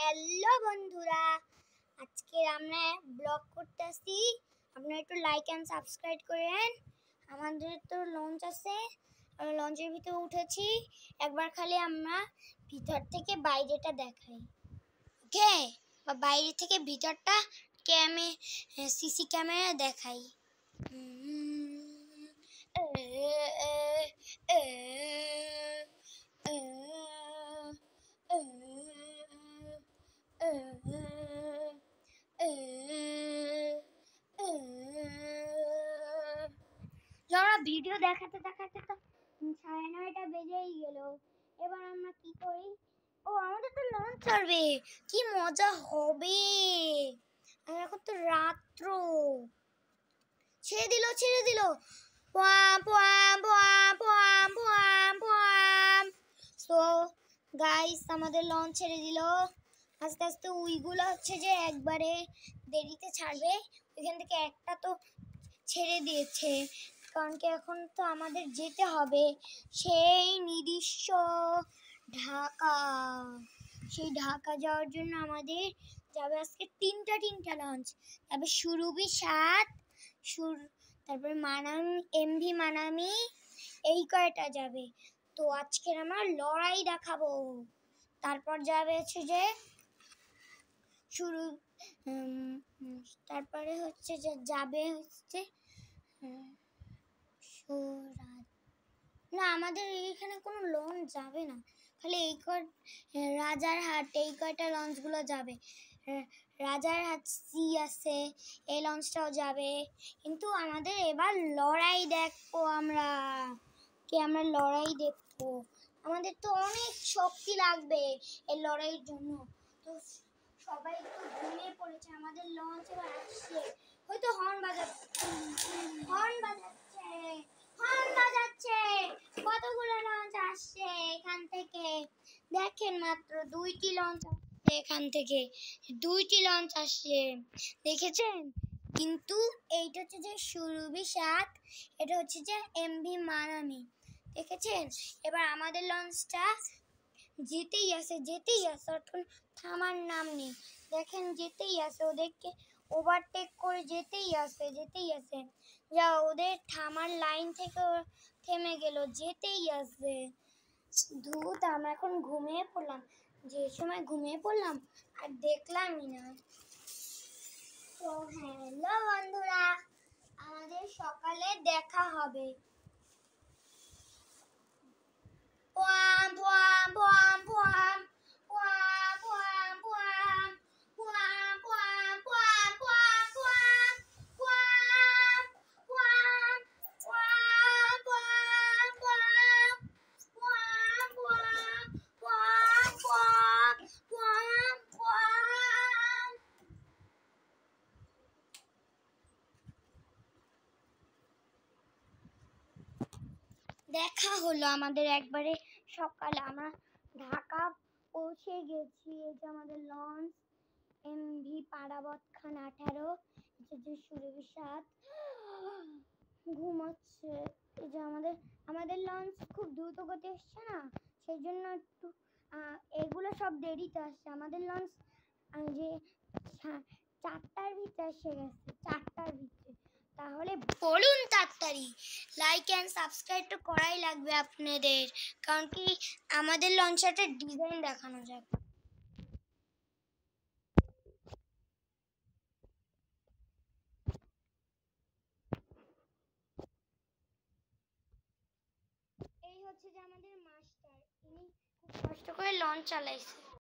Hello বন্ধুরা, আজকে আমরা ব্লগ করতেছি। আপনারা একটু লাইক এন্ড সাবস্ক্রাইব করেন। আমাদের তো লঞ্চ আছে, লঞ্চের ভিতরে উঠেছি। একবার খালি আমরা ভিতর থেকে বাইরেটা দেখাই, ওকে? বা বাইরে থেকে ভিতরটা সিসি ক্যামেরা দেখাই। ভিডিও দেখাতে দেখাতে তো 9:30 বেজেই গেল। এবার আমরা কি করি? আমাদের তো লঞ্চ ছাড়বে, কি মজা হবে। আর এখন তো রাত্র, ছেড়ে দিল সো গাইস, আমাদের লঞ্চ ছেড়ে দিল। আস্তে আস্তে উইগুলো হচ্ছে যে একবারে দেরিতে ছাড়বে। ওইখান থেকে একটা তো ছেড়ে দিয়েছে, কারণ কি এখন তো আমাদের যেতে হবে সেই নির্দিষ্ট ঢাকা। সেই ঢাকা যাওয়ার জন্য আমাদের যাবে আজকে তিনটা লঞ্চ। তারপর সুরভি 7, তারপরে এমভি মানামি, এই কয়টা যাবে। তো আজকে আমরা লড়াই দেখাবো। তারপর যাবে হচ্ছে যে তারপরে হচ্ছে যে যাবে হচ্ছে না, আমাদের এখানে কোনো লঞ্চ যাবে না, খালি রাজারহাট এই কয়টা লঞ্চগুলো যাবে। রাজারহাট সি আছে, এই লঞ্চটাও যাবে। কিন্তু আমাদের এবার লড়াই দেখবো আমরা লড়াই দেখবো। আমাদের তো অনেক শক্তি লাগবে এই লড়াইয়ের জন্য। তো সবাই একটু ঘুমিয়ে পড়েছে। আমাদের লঞ্চ এবার আসছে, হয়তো হর্ন বাজাচ্ছে। কতগুলো লঞ্চ আসছে এখান থেকে, দেখেন মাত্র 2টি লঞ্চ আসছে এখান থেকে, 2টি লঞ্চ আসছে, দেখেছেন? কিন্তু এইটা হচ্ছে যে সুরভি 7, এটা হচ্ছে যে এমভি মানামি, দেখেছেন? এবার আমাদের লঞ্চটা যেতেই আছে, অতক্ষণ থামার নাম নেই। দেখেন যেতেই আছে, ওদেরকে ওভারটেক করে যেতেই আছে। যা ওদের থামার লাইন থেকে থেমে গেল, যেতেই আছে। ধুত, আমরা এখন ঘুমিয়ে পড়লাম। যে সময় ঘুমিয়ে পড়লাম আর দেখলামই না। তো হ্যালো বন্ধুরা, আমাদের সকালে দেখা হবে। দেখা হলো আমাদের একবারে সকালে। আমরা ঢাকা পৌঁছে গেছি। এই যে আমাদের লঞ্চ এমভি পারাবত খান 18, যে সুরভি 7 ঘুমাচ্ছে। এই যে আমাদের লঞ্চ খুব দ্রুত গতি আসছে না, সেই জন্য একটু এগুলো সব দেরিতে আসছে। আমাদের লঞ্চ যে 4টার ভিতরে এসে গেছে, 4টার ভিতরে। তাহলে বলুন তাড়াতাড়ি, লাইক এন্ড সাবস্ক্রাইব তো করাই লাগবে আপনাদের, কারণ কি আমাদের লঞ্চারটার ডিজাইন দেখানো যাক। এই হচ্ছে যে আমাদের মাস্টার, ইনি খুব কষ্ট করে লঞ্চ চালাইছে।